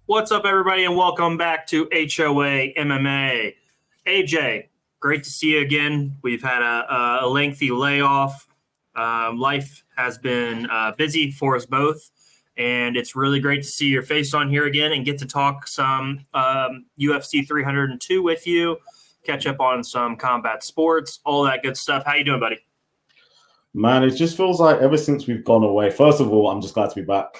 What's up, everybody, and welcome back to HOA MMA. AJ, great to see you again. We've had a lengthy layoff. Life has been busy for us both, and it's really great to see your face on here again and get to talk some UFC 302 with you, catch up on some combat sports, all that good stuff. How you doing, buddy? Man, it just feels like ever since we've gone away, first of all, I'm just glad to be back.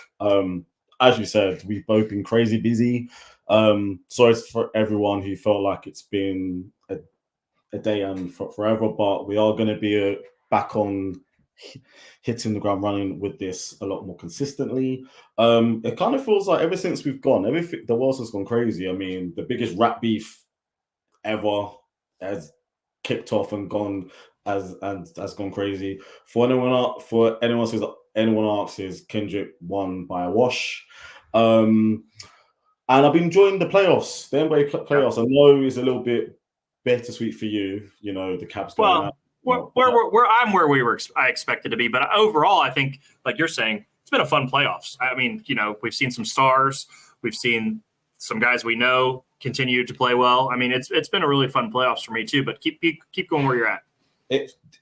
As you said, we've both been crazy busy. Sorry for everyone who felt like it's been a day and forever, but we are going to be back on hitting the ground running with this a lot more consistently. It kind of feels like ever since we've gone, everything, the world has gone crazy. I mean, the biggest rap beef ever has kicked off and gone has gone crazy. For anyone asks, is Kendrick won by a wash. And I've been enjoying the playoffs. The NBA playoffs. I know it's a little bit bittersweet for you. You know, the Caps going out. I expected to be, but overall, I think, like you're saying, it's been a fun playoffs. I mean, you know, we've seen some stars, we've seen some guys we know continue to play well. I mean, it's been a really fun playoffs for me too. But keep going where you're at.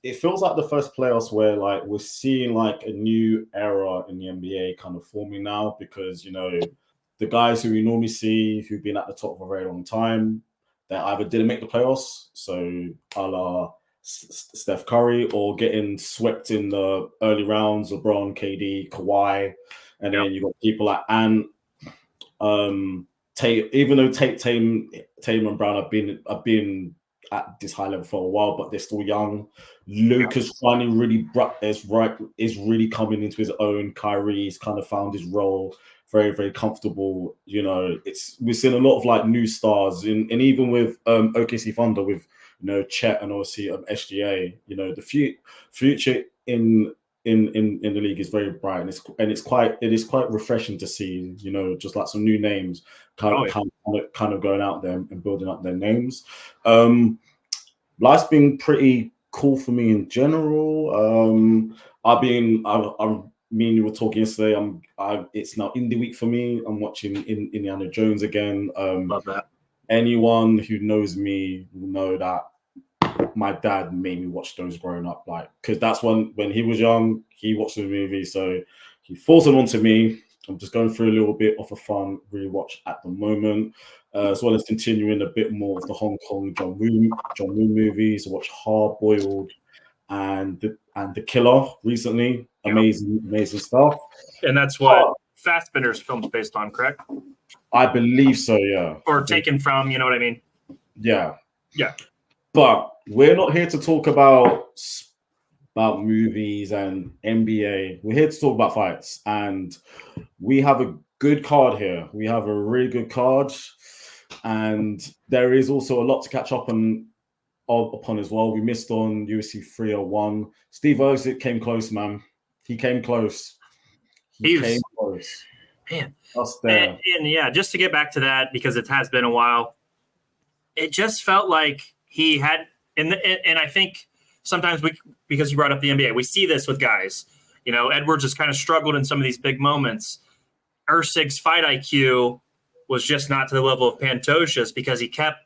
It feels like the first playoffs where like we're seeing like a new era in the NBA kind of forming now, because you know the guys who we normally see who've been at the top for a very long time, they either didn't make the playoffs, so a la Steph Curry, or getting swept in the early rounds, LeBron, KD, Kawhi, and then you got people like Tate, even though Tatum and Brown have been at this high level for a while, but they're still young. Lucas finally is really coming into his own. Kyrie's kind of found his role very, very comfortable. You know, we've seen a lot of like new stars, and even with OKC Thunder, with Chet and obviously SGA. You know, the future in the league is very bright, and it is quite refreshing to see. You know, just like some new names kind of going out there and building up their names. Life's been pretty cool for me in general. Me and you were talking yesterday. It's now indie week for me. I'm watching Indiana Jones again. Love that. Anyone who knows me will know that my dad made me watch those growing up, like, because that's when he was young, he watched the movie, so he forced it onto me. I'm just going through a little bit of a fun rewatch at the moment, as well as continuing a bit more of the Hong Kong John Woo movies. I watched Hard Boiled and The Killer recently. Amazing stuff. And that's what Fassbender's film's based on, correct? I believe so, yeah. Or taken from, you know what I mean? Yeah. Yeah. But we're not here to talk about movies and NBA. We're here to talk about fights, and we have a good card here. We have a really good card, and there is also a lot to catch up upon as well. We missed on UFC 301. Steve Osick came close, man. He came close. He came close. Man. Us there. And yeah, just to get back to that, because it has been a while, it just felt like he had, and I think sometimes because you brought up the NBA, we see this with guys. You know, Edwards has kind of struggled in some of these big moments. Usyk's fight IQ was just not to the level of Pantosia's, because he kept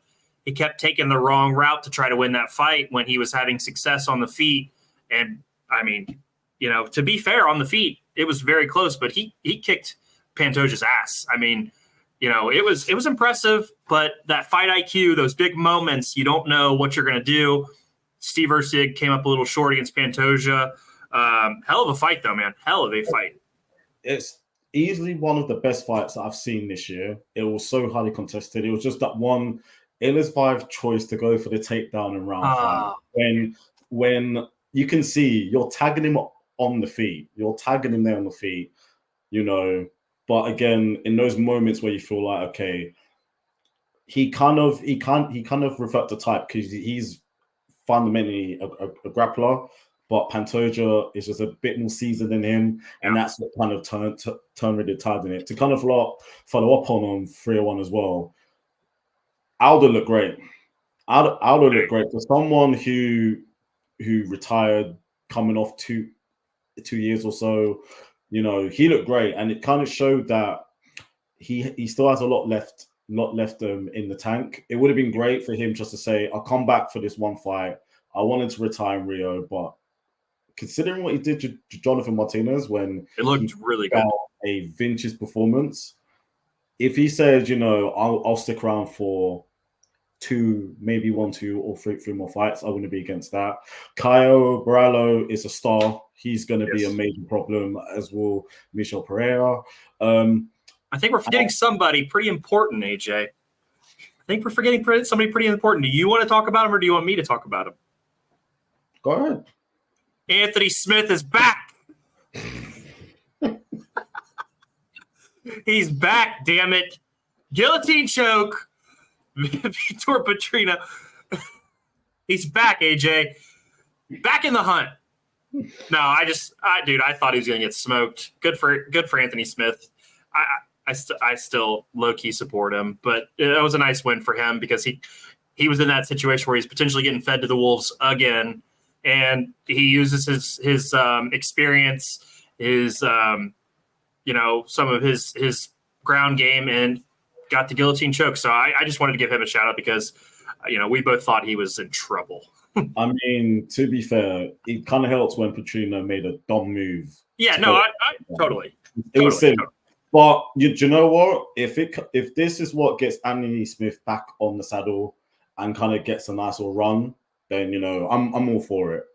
taking the wrong route to try to win that fight when he was having success on the feet. And I mean, you know, to be fair, on the feet, it was very close, but he kicked Pantosia's ass. I mean, you know, it was impressive, but that fight IQ, those big moments, you don't know what you're going to do. Steve Usyk came up a little short against Pantoja. Hell of a fight, though, man. Hell of a fight. It's easily one of the best fights that I've seen this year. It was so highly contested. It was just that one Illis-5 choice to go for the takedown in round 5. When you can see you're tagging him on the feet. You're tagging him there on the feet, you know. But again, in those moments where you feel like, okay, he kind of revert the type, because he's fundamentally a grappler, but Pantoja is just a bit more seasoned than him, and that's what kind of turned really tired in it. To kind of follow up on 301 as well, Aldo looked great. Aldo looked great for someone who retired coming off two years or so. You know, he looked great, and it kind of showed that he still has a lot left in the tank. It would have been great for him just to say, I'll come back for this one fight. I wanted to retire in Rio, but considering what he did to Jonathan Martinez when it looked really good, a vintage performance, if he says, I'll stick around for 2, maybe 1, 2, or 3 more fights, I wouldn't be against that. Caio Borralho is a star. He's going to be a major problem, as will Michel Pereira. I think we're forgetting somebody pretty important, AJ. I think we're forgetting somebody pretty important. Do you want to talk about him, or do you want me to talk about him? Go ahead. Anthony Smith is back. He's back, damn it. Guillotine choke. Vitor Petrino. He's back, AJ. Back in the hunt. No, I thought he was going to get smoked. Good for Anthony Smith. I still low-key support him, but it was a nice win for him because he was in that situation where he's potentially getting fed to the wolves again, and he uses his experience, his some of his ground game, and got the guillotine choke. So I just wanted to give him a shout out because we both thought he was in trouble. I mean, to be fair, it kind of helps when Petrino made a dumb move. Yeah, no, I totally. It was silly. But you know what? If this is what gets Anthony Smith back on the saddle and kind of gets a nice little run, then I'm all for it.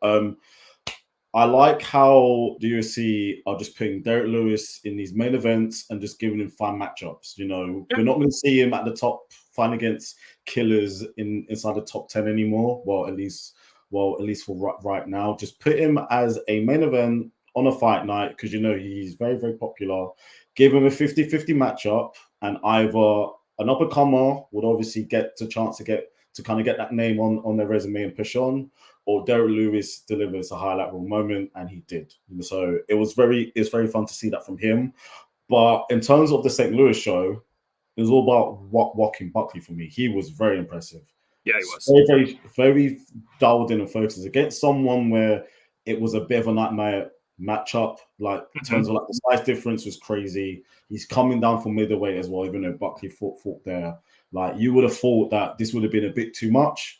I like how the UFC are just putting Derek Lewis in these main events and just giving him fun matchups. We're not going to see him at the top fighting against killers inside the top 10 anymore. Well, at least for right now, just put him as a main event on a fight night because he's very, very popular. Give him a 50-50 matchup, and either an up-and-comer would obviously get a chance to get that name on their resume and push on, or Derek Lewis delivers a highlight reel moment, and he did. So it's very fun to see that from him. But in terms of the St. Louis show, it was all about Joaquin Buckley for me. He was very impressive. Yeah, he was. Very, very dialed in and focused against someone where it was a bit of a nightmare matchup. Like in terms of like the size difference was crazy. He's coming down from middleweight as well, even though Buckley fought there. Like you would have thought that this would have been a bit too much,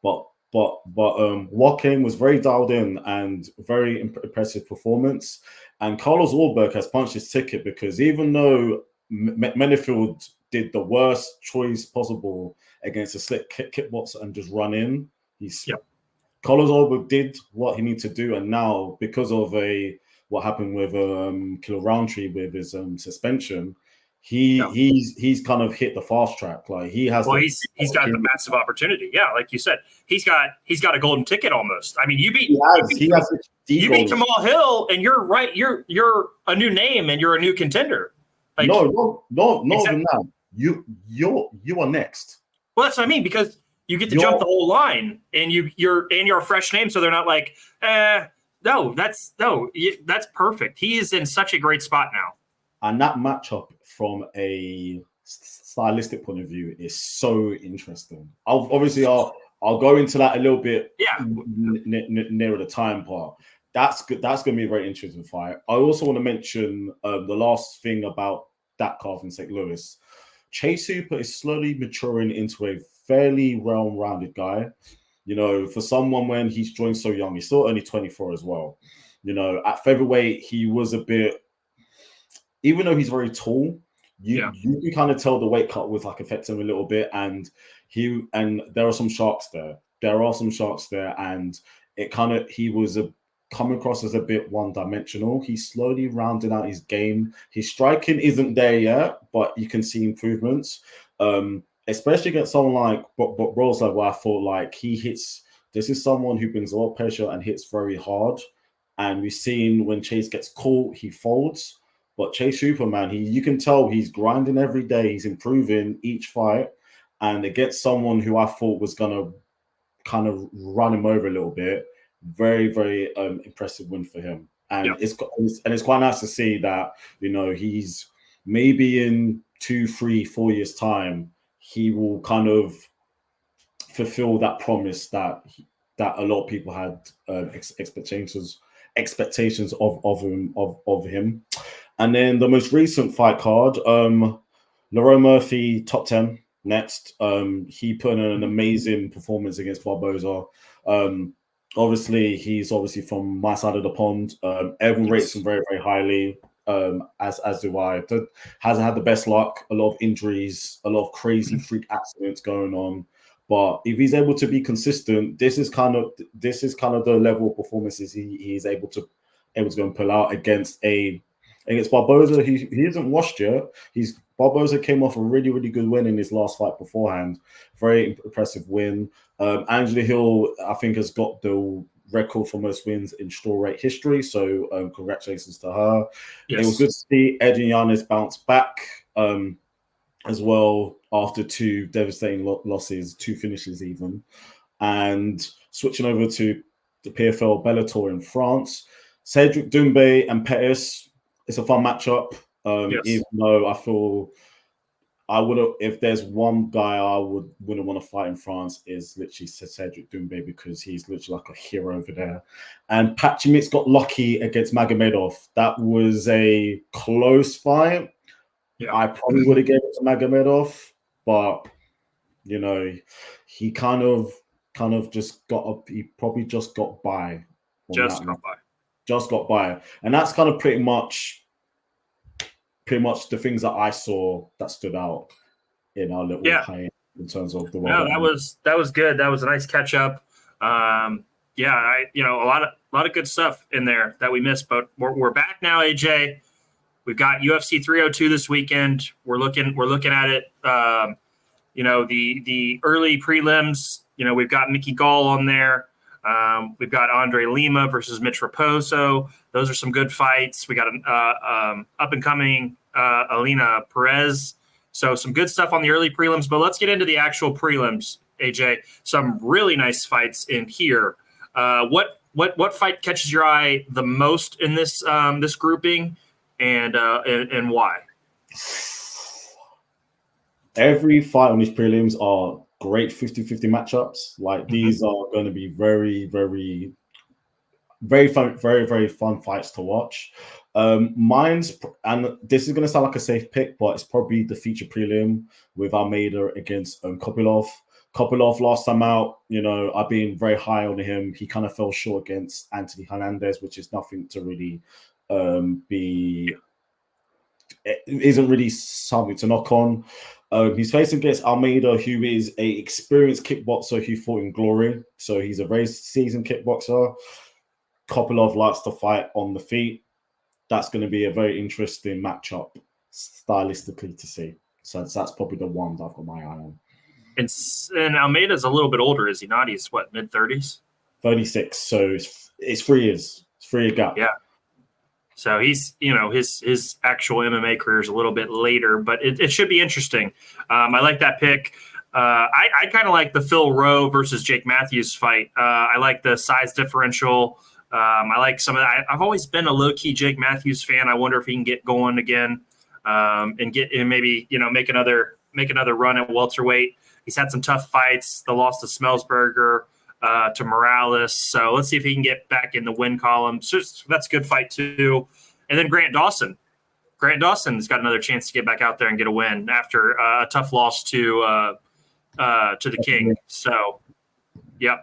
but Joaquin was very dialed in and very impressive performance. And Carlos Ulberg has punched his ticket because even though Menefield did the worst choice possible against a slick kickboxer and just run in, Carlos Ulberg did what he needed to do, and now because of what happened with Killer Roundtree with his suspension, he's kind of hit the fast track. Like he has. Well, he's got the massive opportunity. Yeah, like you said, he's got a golden ticket almost. I mean, you beat Kamal Hill, and you're right. You're a new name, and you're a new contender. Like, no, even now. You are next. Well, that's what I mean because you get to jump the whole line, and you're a fresh name, so they're not like, no, that's perfect. He is in such a great spot now. And that matchup from a stylistic point of view is so interesting. I'll go into that a little bit nearer the time part. That's good. That's going to be a very interesting fight. I also want to mention the last thing about that card from St. Louis. Chase Hooper is slowly maturing into a fairly well-rounded guy. For someone when he's joined so young, he's still only 24 as well. At featherweight, he was a bit, even though he's very tall, you can kind of tell the weight cut was like affecting him a little bit. And there are some sharks there. And he was come across as a bit one-dimensional. He's slowly rounding out his game. His striking isn't there yet, but you can see improvements. Especially against someone like Rosa, where I thought like this is someone who brings a lot of pressure and hits very hard. And we've seen when Chase gets caught, he folds. But Chase Hooper, man, you can tell he's grinding every day. He's improving each fight. And against someone who I thought was going to kind of run him over a little bit, very, very impressive win for him. And it's quite nice to see that, he's maybe in 2, 3, 4 years' time, he will kind of fulfill that promise that a lot of people had expectations of him. And then the most recent fight card, Leroy Murphy, top 10 next. He put in an amazing performance against Barboza. Obviously, he's from my side of the pond. Everyone rates him very, very highly, as do I. Hasn't had the best luck, a lot of injuries, a lot of crazy freak accidents going on. But if he's able to be consistent, this is kind of the level of performances he's able to go and pull out against Barboza. He isn't washed yet. Barboza came off a really, really good win in his last fight beforehand. Very impressive win. Angela Hill, I think, has got the record for most wins in strawweight history. So congratulations to her. Yes. It was good to see Edin Yanis bounce back as well after 2 devastating losses, 2 finishes even. And switching over to the PFL Bellator in France, Cedric Doumbé and Pettis. It's a fun matchup. Even though I feel I would have, if there's one guy I wouldn't want to fight in France, is literally Cedric Doumbé, because he's literally like a hero over there. And Pachimits got lucky against Magomedov. That was a close fight. Yeah. I probably would have given it to Magomedov, but you know, he kind of just got up. He probably just got by. Just got by, and that's kind of pretty much the things that I saw that stood out in our little high in terms of the world. No, that was good. That was a nice catch up. A lot of good stuff in there that we missed, but we're back now, AJ. We've got UFC 302 this weekend. We're looking at it. The early prelims. We've got Mickey Gall on there. We've got Andre Lima versus Mitch Raposo. Those are some good fights. We got an up and coming Alina Perez. So some good stuff on the early prelims. But let's get into the actual prelims, AJ. Some really nice fights in here. What fight catches your eye the most in this this grouping, and why? Every fight on these prelims are great 50-50 matchups. Like these are going to be very, very, very fun, very, very fun fights to watch. Mine's, and this is going to sound like a safe pick, but it's probably the feature prelim with Almeida against Kopylov. Kopylov last time out, I've been very high on him. He kind of fell short against Anthony Hernandez, which is nothing to really it isn't really something to knock on. He's facing against Almeida, who is a experienced kickboxer who fought in Glory. So he's a very seasoned kickboxer. Kopylov likes to fight on the feet. That's going to be a very interesting matchup stylistically to see. So that's probably the one that I've got my eye on. And Almeida's a little bit older, is he not? He's what, mid-30s? 36. So it's 3 years. It's 3-year gap. Yeah. So he's, his actual MMA career is a little bit later, but it should be interesting. I like that pick. I kind of like the Phil Rowe versus Jake Matthews fight. I like the size differential. I like some of that. I've always been a low-key Jake Matthews fan. I wonder if he can get going again and maybe make another run at welterweight. He's had some tough fights. The loss to Smellsberger, to Morales. So let's see if he can get back in the win column. So that's a good fight too. And then Grant Dawson. Grant Dawson's got another chance to get back out there and get a win after a tough loss to the King. So, yeah.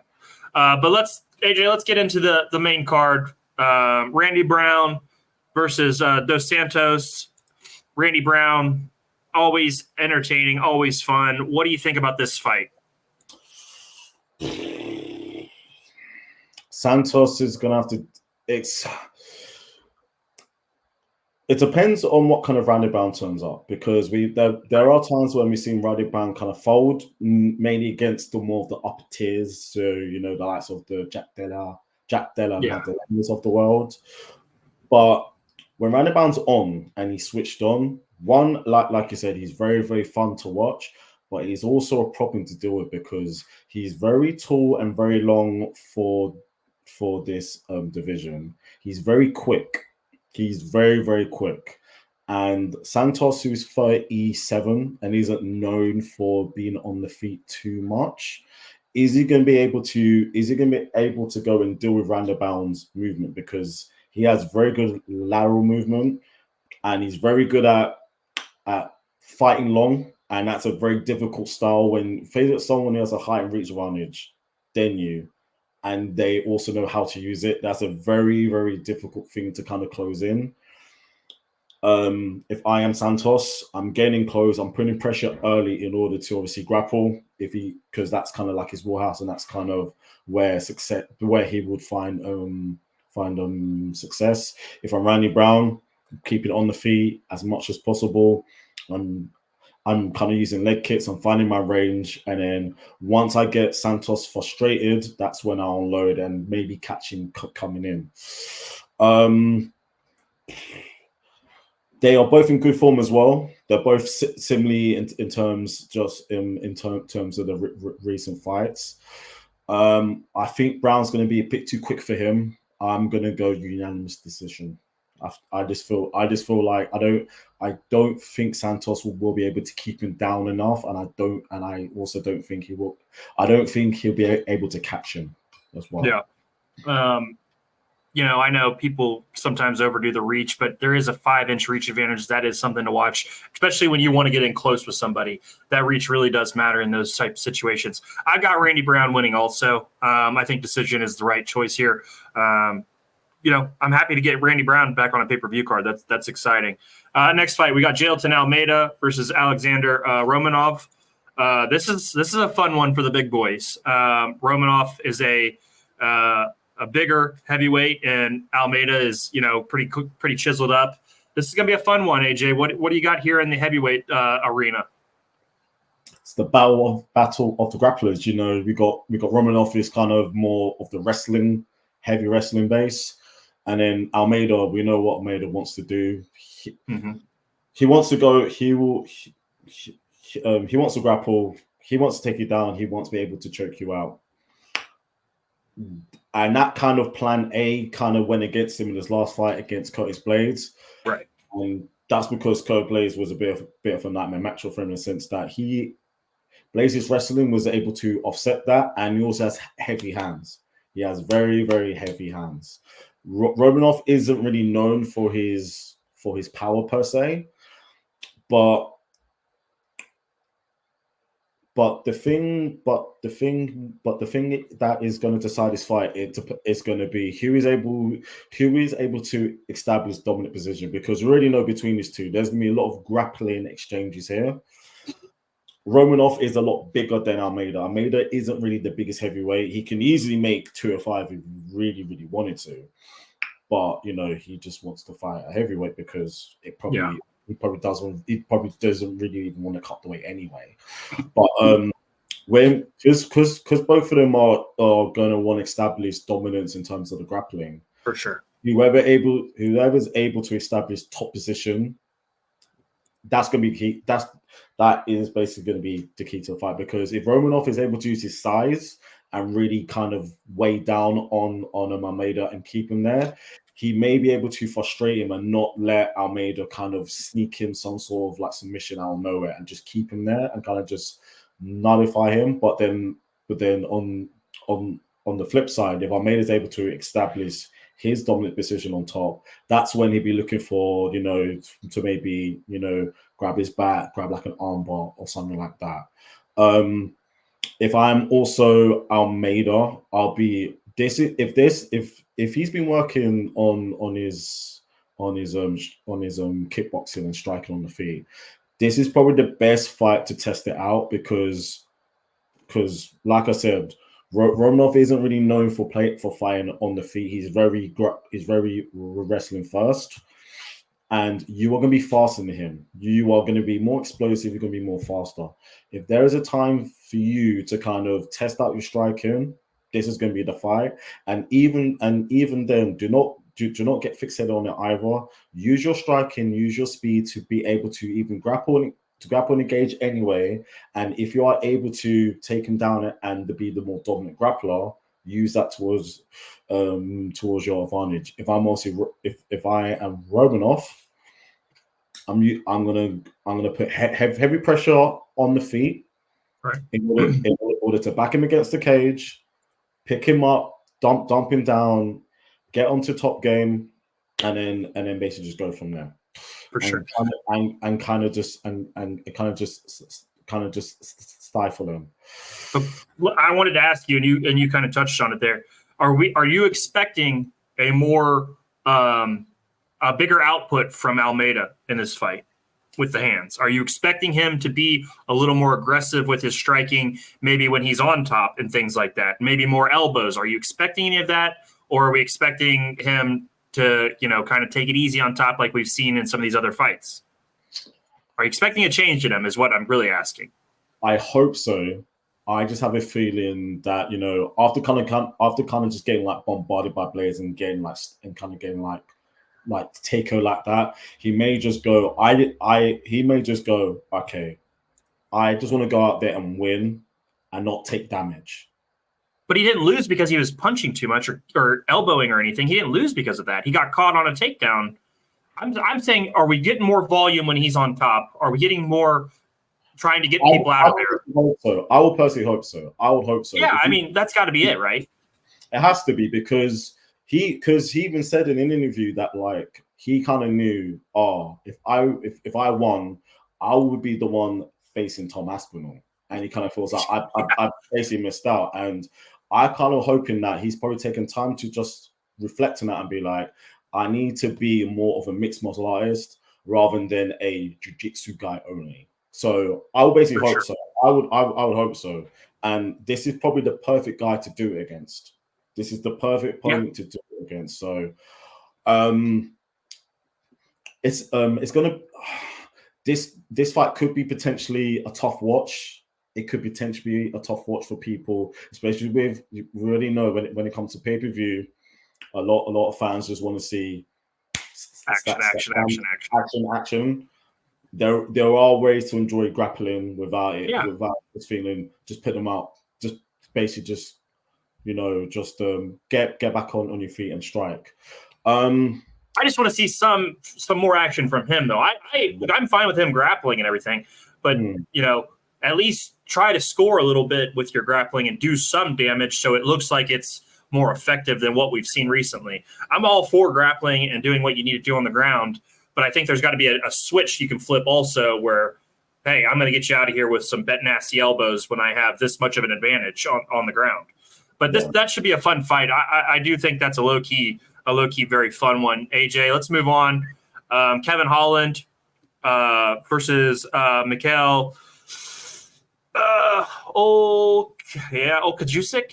But let's get into the main card. Randy Brown versus Dos Santos. Randy Brown, always entertaining, always fun. What do you think about this fight? Santos is going to have to. It depends on what kind of Randy Brown turns up, because there are times when we've seen Randy Brown kind of fold, mainly against the more of the upper tiers. So the likes of the Jack Della of the world. But when Randy Brown's on and he's switched on, one, like you said, he's very, very fun to watch, but he's also a problem to deal with because he's very tall and very long for this division. He's very quick. He's very, very quick. And Santos, who's 37 and isn't known for being on the feet too much, is he going to be able to go and deal with Randy Brown's movement? Because he has very good lateral movement and he's very good at fighting long, and that's a very difficult style. When facing someone who has a height and reach advantage than you, and they also know how to use it, that's a very, very difficult thing to kind of close in. If I am Santos, I'm getting close. I'm putting pressure early in order to obviously grapple, because that's kind of like his wheelhouse, and that's kind of where he would find success. If I'm Randy Brown, keep it on the feet as much as possible. I'm kind of using leg kicks. I'm finding my range, and then once I get Santos frustrated, that's when I'll unload and maybe catch him coming in. They are both in good form as well. They're both similarly in terms of the recent fights. I think Brown's going to be a bit too quick for him. I'm going to go unanimous decision. I just feel like I don't think Santos will be able to keep him down enough, and I also don't think he will. I don't think he'll be able to catch him as well. Yeah. I know people sometimes overdo the reach, but there is a 5-inch reach advantage. That is something to watch, especially when you want to get in close with somebody. That reach really does matter in those type of situations. I got Randy Brown winning also. I think decision is the right choice here. I'm happy to get Randy Brown back on a pay-per-view card. That's exciting. Next fight, we got Jailton Almeida versus Alexander Romanov. This is a fun one for the big boys. Romanov is a bigger heavyweight, and Almeida is, pretty chiseled up. This is going to be a fun one, AJ. What do you got here in the heavyweight arena? It's the battle of the grapplers. We got Romanov is kind of more of the heavy wrestling base, and then Almeida, we know what Almeida wants to do. He wants to go. He wants to grapple. He wants to take you down. He wants to be able to choke you out. And that kind of plan A kind of went against him in his last fight against Curtis Blades. Right. And that's because Curtis Blades was a bit of a nightmare matchup for him in the sense that Blades' wrestling was able to offset that, and he also has heavy hands. He has very, very heavy hands. Romanov isn't really known for his power per se, but the thing that is going to decide this fight is going to be who is able to establish dominant position, because we already know between these two there's going to be a lot of grappling exchanges here. Romanov is a lot bigger than Almeida. Almeida isn't really the biggest heavyweight. He can easily make 205 if he really, really wanted to, but he just wants to fight a heavyweight because he probably doesn't really even want to cut the weight anyway. But because both of them are going to want to establish dominance in terms of the grappling, for sure. Whoever's able to establish top position, that's going to be key. That is basically going to be the key to the fight, because if Romanov is able to use his size and really kind of weigh down on Almeida and keep him there, he may be able to frustrate him and not let Almeida kind of sneak him some sort of like submission out of nowhere and just keep him there and kind of just nullify him. But then on the flip side, if Almeida is able to establish his dominant position on top, that's when he'd be looking for, to maybe, grab his back, grab like an armbar or something like that. If I'm also Almeida, I'll be if he's been working on his kickboxing and striking on the feet, this is probably the best fight to test it out, because like I said, Romanov isn't really known for fighting on the feet. He's very wrestling first, and you are going to be faster than him. You are going to be more explosive. You're going to be more faster. If there is a time for you to kind of test out your striking, this is going to be the fight. And even then, do not get fixated on it either. Use your striking, use your speed to be able to even grapple and engage anyway. And if you are able to take him down and be the more dominant grappler, use that towards your advantage. If I am Romanov, I'm gonna put heavy pressure on the feet, right, in order to back him against the cage, pick him up, dump him down, get onto top game, and then basically just go from there. For sure. and kind of just stifle him. But I wanted to ask you, and you kind of touched on it there. Are you expecting a more a bigger output from Almeida in this fight with the hands? Are you expecting him to be a little more aggressive with his striking, maybe when he's on top and things like that? Maybe more elbows. Are you expecting any of that, or are we expecting him to, kind of take it easy on top like we've seen in some of these other fights? Are you expecting a change in him is what I'm really asking. I hope so. I just have a feeling that, after kind of just getting like bombarded by blades and getting like Takeo like that, he may just go, okay, I just want to go out there and win and not take damage. But he didn't lose because he was punching too much or elbowing or anything. He didn't lose because of that. He got caught on a takedown. I'm saying, are we getting more volume when he's on top? Are we getting more trying to get people out of there? I will personally hope so. I would hope so. Yeah, that's got to be it, right? It has to be, because he even said in an interview that like he kind of knew, if I won, I would be the one facing Tom Aspinall, and he kind of feels like I basically missed out, and I kind of hoping that he's probably taken time to just reflect on that and be like, I need to be more of a mixed martial artist rather than a jiu-jitsu guy only. So I would basically hope so. I would hope so. And this is probably the perfect guy to do it against. This is the perfect opponent to do it against. So it's gonna this fight could be potentially a tough watch. It could potentially be a tough watch for people, especially with, you already know, when it comes to pay-per-view, a lot of fans just want to see action. There are ways to enjoy grappling without just feeling, just put them out, just basically just get back on your feet and strike. I just want to see some more action from him, though. I'm fine with him grappling and everything, but at least try to score a little bit with your grappling and do some damage so it looks like it's more effective than what we've seen recently. I'm all for grappling and doing what you need to do on the ground, but I think there's got to be a switch you can flip also where, hey, I'm going to get you out of here with some nasty elbows when I have this much of an advantage on the ground. But that should be a fun fight. I do think that's a low key, very fun one. AJ, let's move on. Kevin Holland versus Mikhail Oleksiejczuk.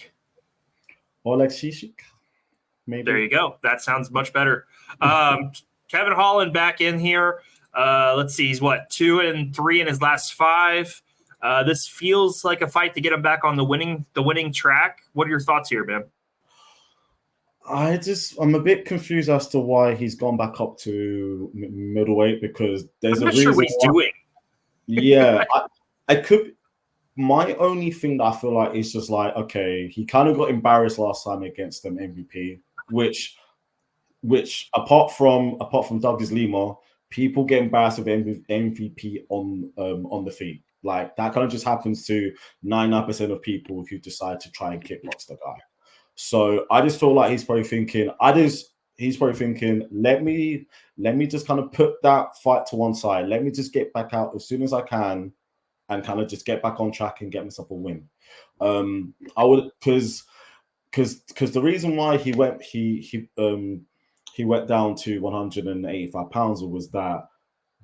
Oleksiejczuk, maybe. There you go. That sounds much better. Kevin Holland back in here. Let's see. He's 2-3 in his last 5. This feels like a fight to get him back on the winning track. What are your thoughts here, man? I'm a bit confused as to why he's gone back up to middleweight, because there's I'm a not reason sure what he's doing. Yeah, I could. My only thing that I feel like is just like, okay, he kind of got embarrassed last time against them MVP, which apart from Douglas Lima, people get embarrassed with MVP on the feet. Like that kind of just happens to 99% of people who decide to try and kickbox the guy. So I just feel like he's probably thinking, let me just kind of put that fight to one side. Let me just get back out as soon as I can and kind of just get back on track and get myself a win. I would, because the reason why he went down to 185 pounds was that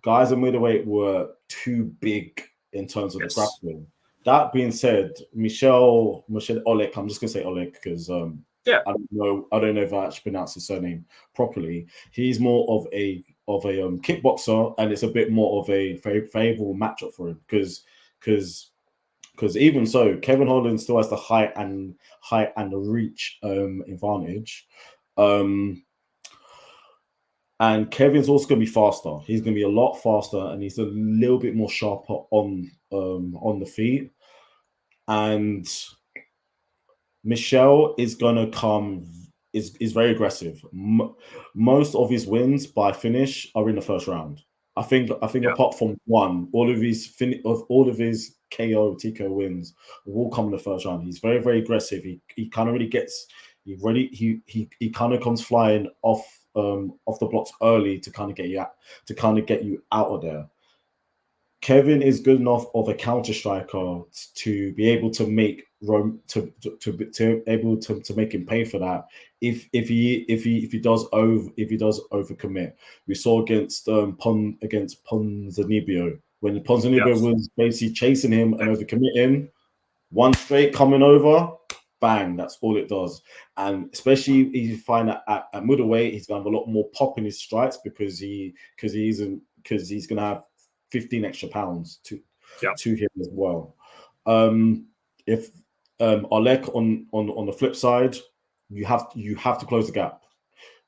guys in middleweight were too big in terms of the grappling. That being said, Michel Oleg, I'm just gonna say Oleg because I don't know if I actually pronounced his surname properly. He's more of a kickboxer, and it's a bit more of a very favorable matchup for him because even so, Kevin Holland still has the height and the reach advantage. And Kevin's also going to be faster. He's going to be a lot faster, and he's a little bit more sharper on the feet. And Michel is going to come is very aggressive. Most of his wins by finish are in the first round. I think apart from one, all of his KO TKO wins will all come in the first round. He's very, very aggressive. He kind of really gets he kind of comes flying off off the blocks early to kind of get you out of there. Kevin is good enough of a counter striker to be able to make to make him pay for that if he does overcommit. We saw against Ponzinibbio when Ponzinibbio was basically chasing him and overcommitting. One straight coming over, bang, that's all it does. And especially you find that at middleweight, he's gonna have a lot more pop in his strikes because he's gonna have 15 extra pounds to him as well. If Oleg on the flip side, you have to close the gap.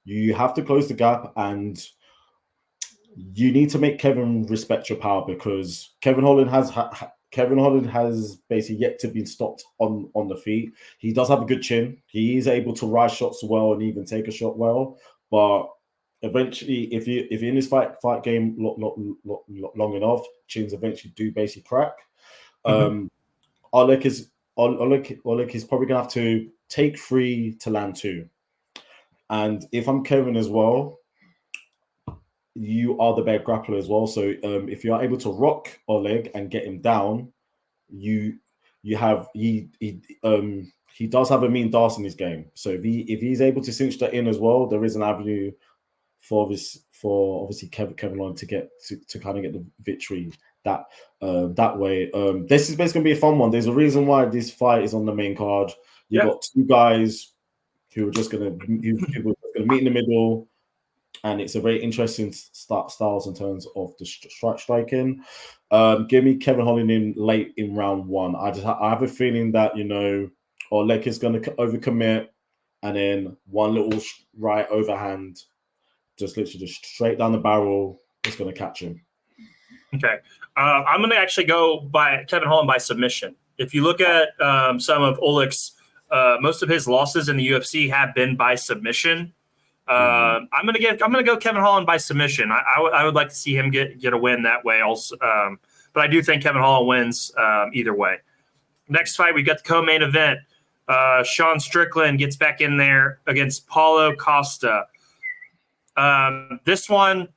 You have to close the gap, and you need to make Kevin respect your power because Kevin Holland has basically yet to be stopped on the feet. He does have a good chin. He is able to rise shots well and even take a shot well, but eventually, if you're in this fight game long enough, chins eventually do basically crack. Oleg is probably gonna have to take 3 to land 2. And if I'm Kevin as well, you are the better grappler as well. So if you are able to rock Oleg and get him down, he does have a mean dart in his game. So if he's able to cinch that in as well, there is an avenue for obviously Kevin Holland to get to kind of get the victory that way. This is basically gonna be a fun one. There's a reason why this fight is on the main card. You got 2 guys who are just gonna meet in the middle, and it's a very interesting styles in terms of the striking. Give me Kevin Holland in late in round 1. I have a feeling that Oleg is gonna overcommit, and then one little right overhand. Just literally just straight down the barrel. It's going to catch him. Okay. I'm going to actually go by Kevin Holland by submission. If you look at some of Oleg's, most of his losses in the UFC have been by submission. I'm going to go Kevin Holland by submission. I would like to see him get a win that way also. But I do think Kevin Holland wins either way. Next fight, we got the co-main event. Sean Strickland gets back in there against Paulo Costa. This one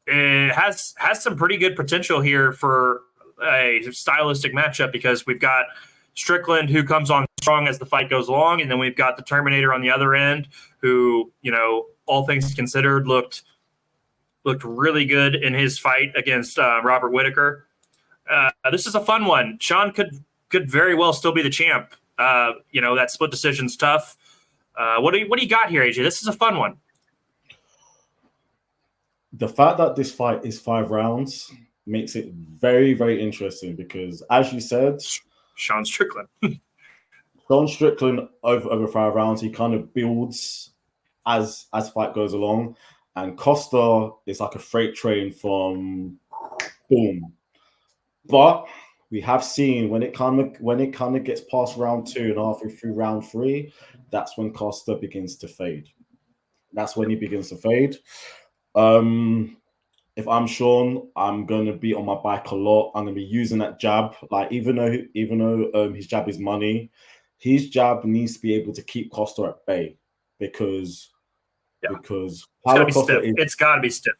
has some pretty good potential here for a stylistic matchup because we've got Strickland who comes on strong as the fight goes along, and then we've got the Terminator on the other end who, all things considered, looked really good in his fight against Robert Whittaker. This is a fun one. Sean could very well still be the champ. That split decision's tough. What do you got here, AJ? This is a fun one. The fact that this fight is 5 rounds makes it very, very interesting because, as you said, Sean Strickland over 5 rounds, he kind of builds as fight goes along, and Costa is like a freight train from boom. But we have seen when it kind of gets past round 2 and halfway through round 3, that's when Costa begins to fade. That's when he begins to fade. If I'm Sean, I'm gonna be on my back a lot. I'm gonna be using that jab. Like even though his jab is money, his jab needs to be able to keep Costa at bay because it's gotta be stiff. It's gotta be stiff.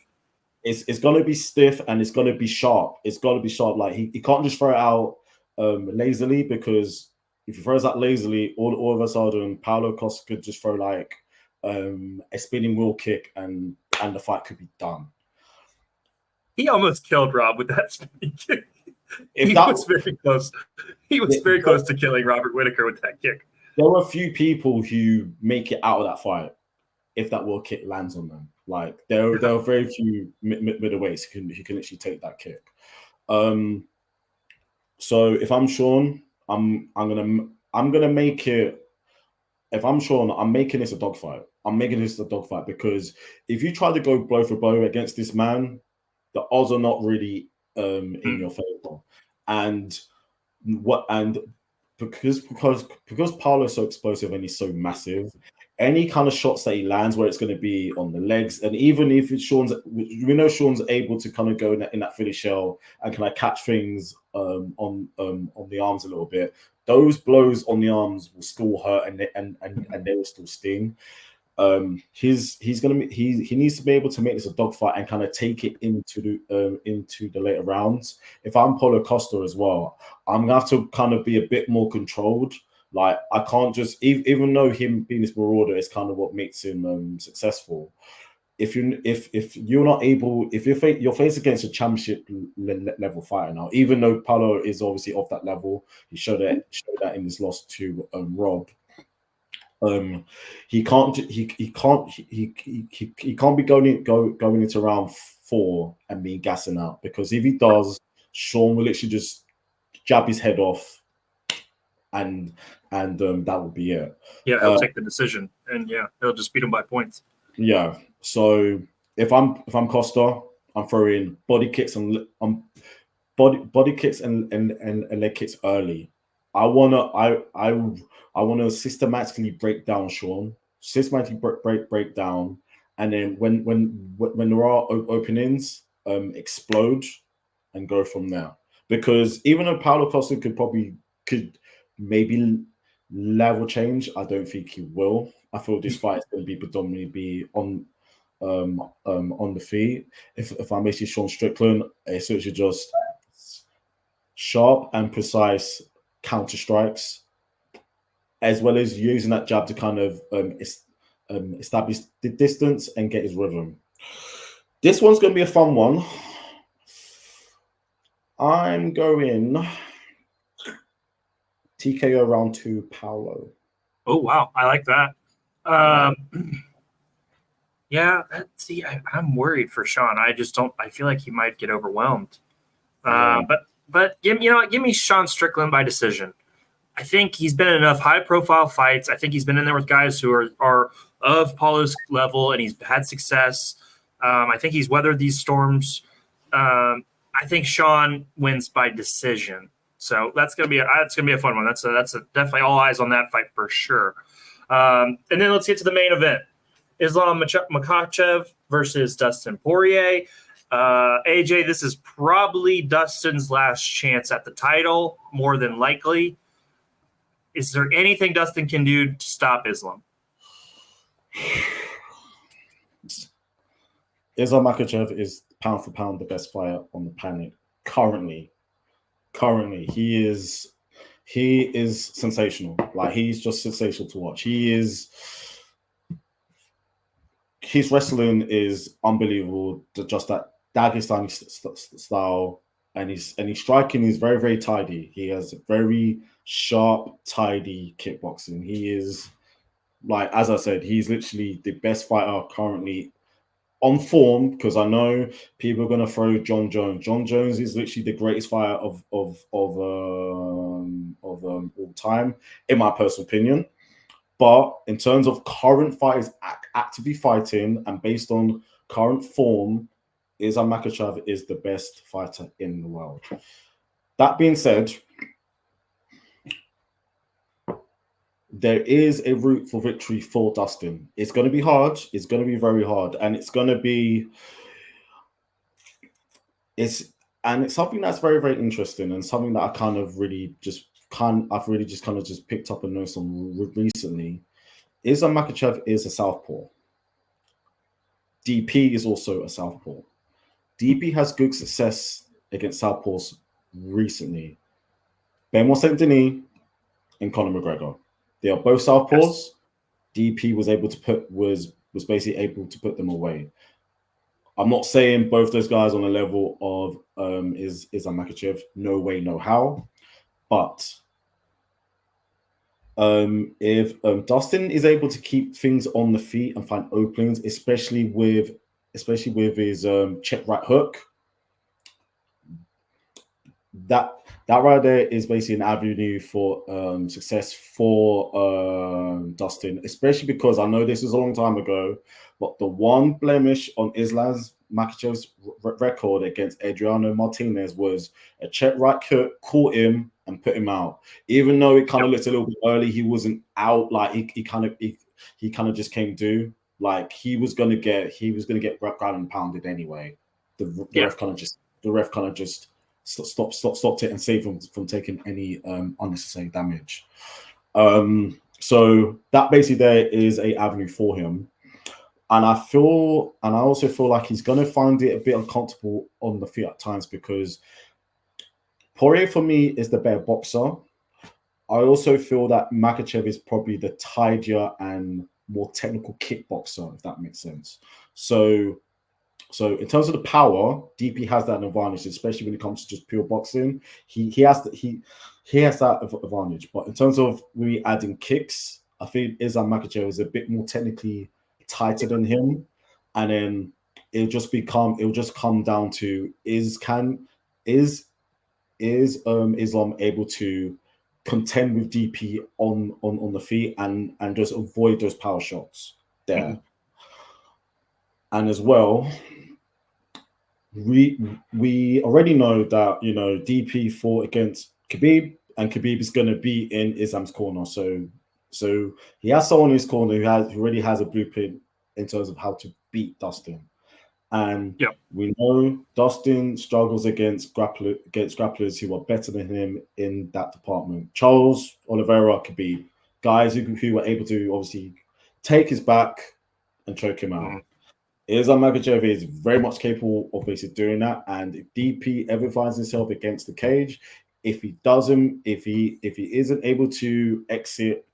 It's gonna be stiff and it's gonna be sharp. It's gotta be sharp. Like he can't just throw it out lazily, because if he throws that lazily, all of a sudden Paulo Costa could just throw like a spinning wheel kick and the fight could be done. He almost killed Rob with that spinning kick. He was very close. He was very close to killing Robert Whittaker with that kick. There were a few people who make it out of that fight if that wheel kick lands on them. Like there are very few middleweights who can actually take that kick. So if I'm Sean, I'm gonna make it. If I'm Sean, I'm making this a dogfight. I'm making this a dogfight because if you try to go blow for blow against this man, the odds are not really in your favor. And because Paulo is so explosive and he's so massive, any kind of shots that he lands where it's going to be on the legs, and even if it's we know Sean's able to kind of go in that Philly shell and kind of catch things on the arms a little bit. Those blows on the arms will still hurt and they will still sting. He needs to be able to make this a dogfight and kind of take it into the later rounds. If I'm Paulo Costa as well, I'm gonna have to kind of be a bit more controlled. Like I can't just even though him being this marauder is kind of what makes him successful. If you're not able, if you're faced against a championship level fighter now, even though Paulo is obviously off that level, he showed that in his loss to Rob. He can't be going into round 4 and being gassing out, because if he does, Sean will literally just jab his head off, and that would be it. Yeah, he'll take the decision, and yeah, he'll just beat him by points. Yeah. So if I'm Costa, I'm throwing body kicks and body kicks and leg kicks early. I wanna systematically break down Sean, break down, and then when there are openings, explode and go from there. Because even though Paulo Costa could maybe level change, I don't think he will. I feel this fight is going to be predominantly on the feet. If I'm basically Sean Strickland, it's literally just sharp and precise counter strikes, as well as using that jab to kind of establish the distance and get his rhythm. This one's going to be a fun one. I'm going TKO round 2, Paulo. Oh wow, I like that. Yeah, see, I'm worried for Sean. I just don't. I feel like he might get overwhelmed. But give me Sean Strickland by decision. I think he's been in enough high-profile fights. I think he's been in there with guys who are of Paulo's level, and he's had success. I think he's weathered these storms. I think Sean wins by decision. So that's gonna be a fun one. That's definitely all eyes on that fight for sure. And then let's get to the main event: Islam Makhachev versus Dustin Poirier. AJ, this is probably Dustin's last chance at the title, more than likely. Is there anything Dustin can do to stop Islam? Islam Makhachev is pound for pound the best fighter on the planet currently. He is sensational. Like, he's just sensational to watch. His wrestling is unbelievable. Just that Dagestani style, and his striking is very, very tidy. He has very sharp, tidy kickboxing. He is, like, as I said, he's literally the best fighter currently on form, because I know people are going to throw John Jones. John Jones is literally the greatest fighter of all time, in my personal opinion. But in terms of current fighters actively fighting and based on current form, Islam Makhachev is the best fighter in the world. That being said, there is a route for victory for Dustin. It's going to be hard. It's going to be very hard, and it's something that's very, very interesting, and something that I kind of really just picked up and noticed on recently. Islam Makhachev is a southpaw. DP is also a southpaw. DP has good success against southpaws recently. Benoit Saint Denis and Conor McGregor. They are both southpaws. Yes. DP was basically able to put them away. I'm not saying both those guys on the level of Islam Makhachev. No way, no how. But if Dustin is able to keep things on the feet and find openings, especially with his check right hook, that right there is basically an avenue for success for Dustin, especially because I know this is a long time ago, but the one blemish on Islam Makhachev's record against Adriano Martinez was a check right hook, caught him and put him out. Even though it kind of looked a little bit early, he wasn't out. Like he kind of just came due. Like he was gonna get ground and pounded anyway. The ref kind of just stopped it and saved him from taking any unnecessary damage. So that basically there is a avenue for him. And I also feel like he's going to find it a bit uncomfortable on the feet at times because Poirier for me is the better boxer. I also feel that Makhachev is probably the tidier and more technical kickboxer, if that makes sense. So in terms of the power, DP has that advantage, especially when it comes to just pure boxing. He has that advantage. But in terms of really adding kicks, I think Islam Makhachev is a bit more technically tighter than him, and then it'll just come down to is Islam able to contend with DP on the feet and just avoid those power shots there. Mm-hmm. And as well, we already know that DP fought against Khabib, and Khabib is going to be in Islam's corner. So he has someone in his corner who already has a blueprint in terms of how to beat Dustin. And we know Dustin struggles against grapplers who are better than him in that department. Charles Oliveira, Khabib, guys who were able to obviously take his back and choke him out. Mm-hmm. Islam Makhachev is very much capable of basically doing that. And if DP ever finds himself against the cage, if he isn't able to exit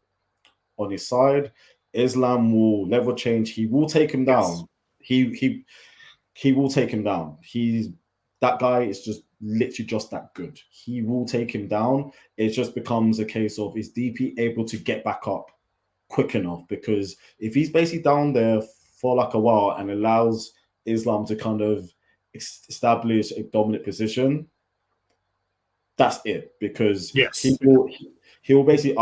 on his side, Islam will level change. He will take him down. He will take him down. That guy is just literally just that good. He will take him down. It just becomes a case of, is DP able to get back up quick enough? Because if he's basically down there for like a while and allows Islam to kind of establish a dominant position, that's it. Because he will basically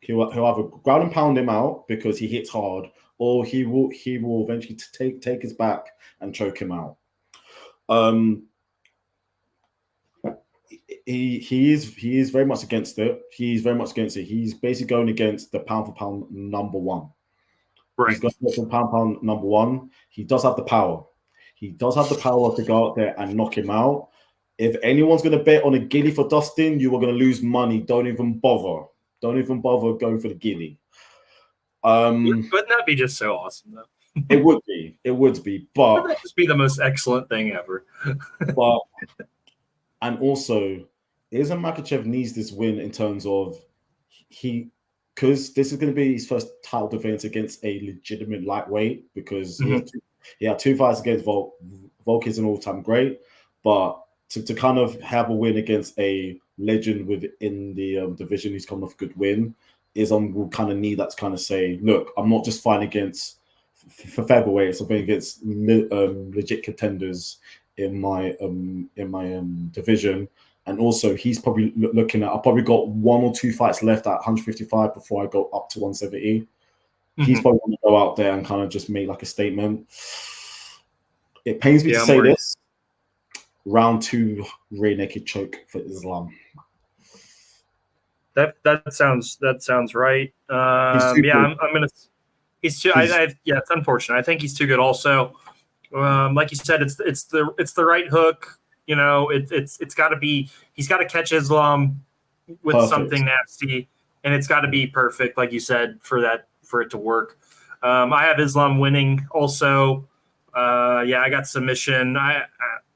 he'll either ground and pound him out because he hits hard, or he will eventually take his back and choke him out. He is very much against it. He's very much against it. He's basically going against the pound for pound number one. Right. He's going against the pound for pound number one. He does have the power. He does have the power to go out there and knock him out. If anyone's going to bet on a guinea for Dustin, you are going to lose money. Don't even bother. Don't even bother going for the guinea. Wouldn't that be just so awesome, though? It would be. It would be. But wouldn't that just be the most excellent thing ever? And also, Islam Makhachev needs this win in terms of because this is going to be his first title defense against a legitimate lightweight, because he had two fights against Volk. Volk is an all-time great, but to kind of have a win against a legend within the division who's coming off a good win, will kind of need that to kind of say, look, I'm not just fighting against for featherweights, I'm fighting against legit contenders in my division. And also, he's probably looking at, I've probably got 1 or 2 fights left at 155 before I go up to 170. Mm-hmm. He's probably going to go out there and kind of just make like a statement. It pains me to say this. Round 2, rear naked choke for Islam. That sounds right. I'm gonna. He's too. It's unfortunate. I think he's too good. Also, like you said, it's the right hook. It's got to be. He's got to catch Islam with something nasty, and it's got to be perfect, like you said, for it to work. I have Islam winning. Also, I got submission.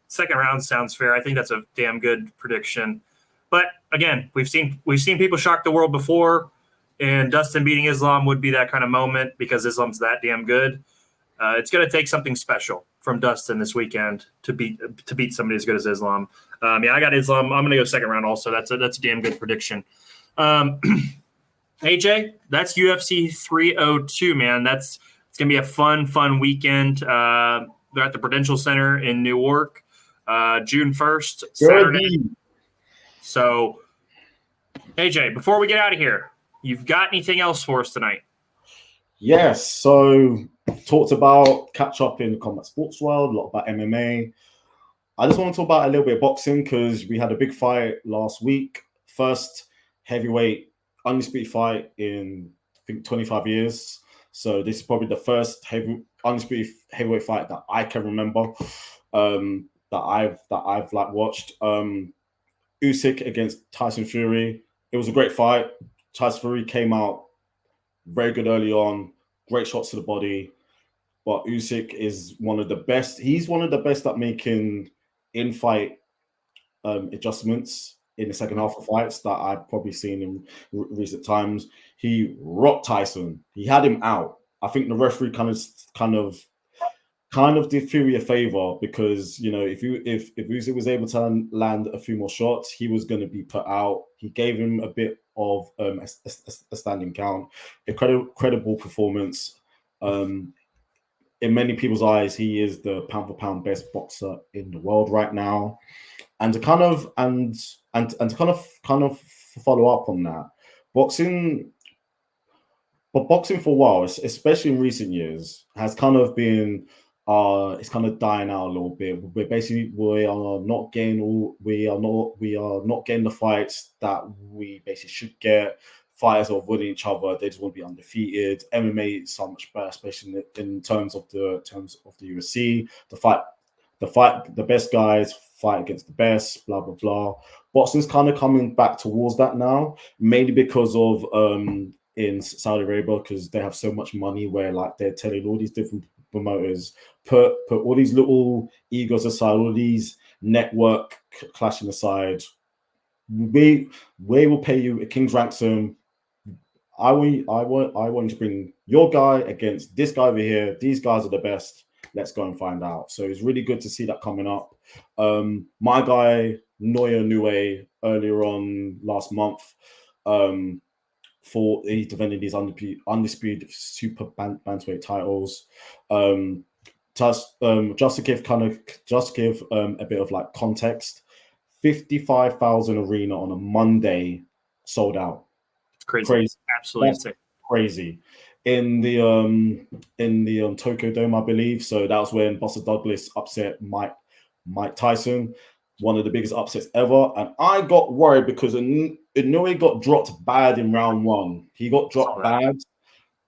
Second round sounds fair. I think that's a damn good prediction. But again, we've seen people shock the world before, and Dustin beating Islam would be that kind of moment because Islam's that damn good. It's going to take something special from Dustin this weekend to beat somebody as good as Islam. I got Islam. I'm going to go second round also. That's a damn good prediction. AJ, that's UFC 302, man. It's going to be a fun weekend. They're at the Prudential Center in Newark, June 1st, Saturday. So, AJ, before we get out of here, you've got anything else for us tonight? Yes. So, talked about catch up in the combat sports world, a lot about MMA. I just want to talk about a little bit of boxing because we had a big fight last week. First heavyweight undisputed fight in, I think, 25 years. So this is probably the first undisputed heavyweight fight that I can remember that I've like watched. Usyk against Tyson Fury. It was a great fight. Tyson Fury came out very good early on, great shots to the body. But Usyk is one of the best. He's one of the best at making in-fight adjustments in the second half of fights that I've probably seen in recent times. He rocked Tyson. He had him out. I think the referee kind of did Fury a favor because, you know, if Usyk was able to land a few more shots, he was going to be put out. He gave him a bit of a standing count, a credible performance. In many people's eyes, he is the pound for pound best boxer in the world right now. And to kind of follow up on that, boxing for a while, especially in recent years, has kind of been it's kind of dying out a little bit. We are not getting the fights that we basically should get. Fighters are avoiding each other. They just want to be undefeated. MMA is so much better, especially in terms of the UFC. The best guys fight against the best. Blah blah blah. Boxing's kind of coming back towards that now, mainly because of in Saudi Arabia, because they have so much money where like they're telling all these different promoters put all these little egos aside, all these network clashing aside. We will pay you a king's ransom. I want to bring your guy against this guy over here. These guys are the best. Let's go and find out. So it's really good to see that coming up. My guy Noya Nue earlier on last month, for he defended these undisputed super bantamweight titles. Just to give a bit of like context, 55,000 arena on a Monday sold out. Crazy. Absolutely insane. Crazy. In the Tokyo Dome, I believe. So that was when Buster Douglas upset Mike Tyson, one of the biggest upsets ever. And I got worried because Inoue got dropped bad in round one. He got dropped bad.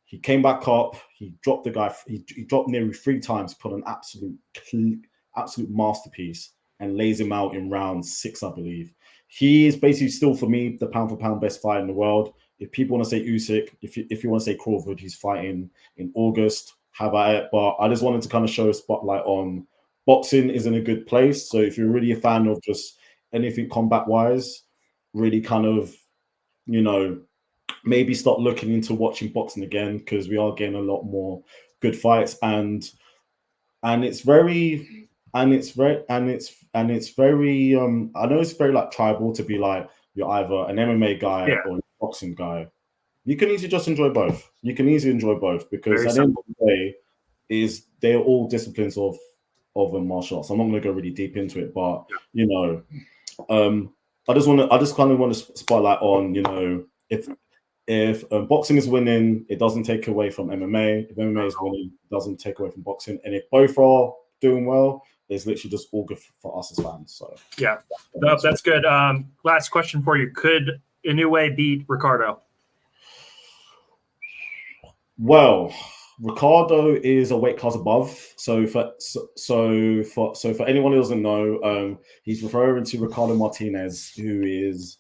He came back up. He dropped the guy. He dropped nearly 3 times, put an absolute masterpiece, and lays him out in round 6, I believe. He is basically still, for me, the pound for pound best fighter in the world. If people want to say Usyk, if you want to say Crawford, he's fighting in August. How about it? But I just wanted to kind of show a spotlight on boxing is in a good place. So if you're really a fan of just anything combat-wise, really kind of, you know, maybe start looking into watching boxing again, because we are getting a lot more good fights, and it's very I know it's very like tribal to be like you're either an MMA guy or a boxing guy. You can easily just enjoy both. Because at the end of the day, they're all disciplines of martial arts. I'm not going to go really deep into it, but you know, I just kind of want to spotlight on, you know, if boxing is winning, it doesn't take away from MMA. If MMA is winning, it doesn't take away from boxing. And if both are doing well, it's literally just all good for us as fans. So yeah, that's good. Last question for you: could Inoue beat Ricardo? Well, Ricardo is a weight class above. So for anyone who doesn't know, he's referring to Ricardo Martinez, who is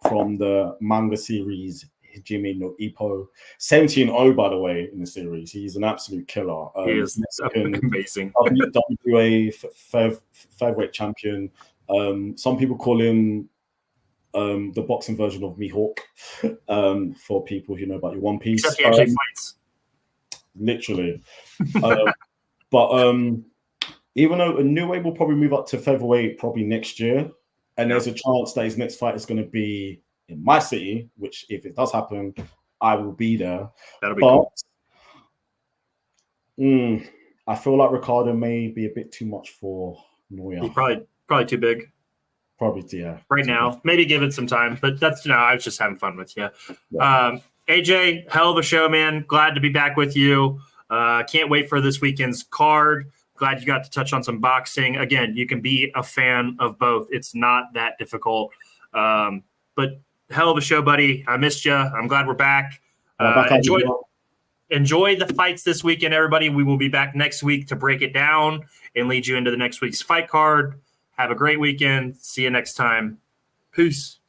from the manga series Hajime no Ippo. 17-0, by the way, in the series. He's an absolute killer. He is amazing. WWA featherweight champion. Some people call him the boxing version of Mihawk, for people who know about your One Piece. Except he actually fights. Literally. But even though Inoue will probably move up to featherweight probably next year, and there's a chance that his next fight is going to be in my city, which if it does happen, I will be there. That'll be cool. I feel like Ricardo may be a bit too much for Noya. He's probably too big. Probably, yeah. Right now, big. Maybe give it some time, but that's I was just having fun with you. Yeah. AJ, hell of a show, man. Glad to be back with you. Can't wait for this weekend's card. Glad you got to touch on some boxing. Again, you can be a fan of both. It's not that difficult. But hell of a show, buddy. I missed you. I'm glad we're back. Enjoy the fights this weekend, everybody. We will be back next week to break it down and lead you into the next week's fight card. Have a great weekend. See you next time. Peace.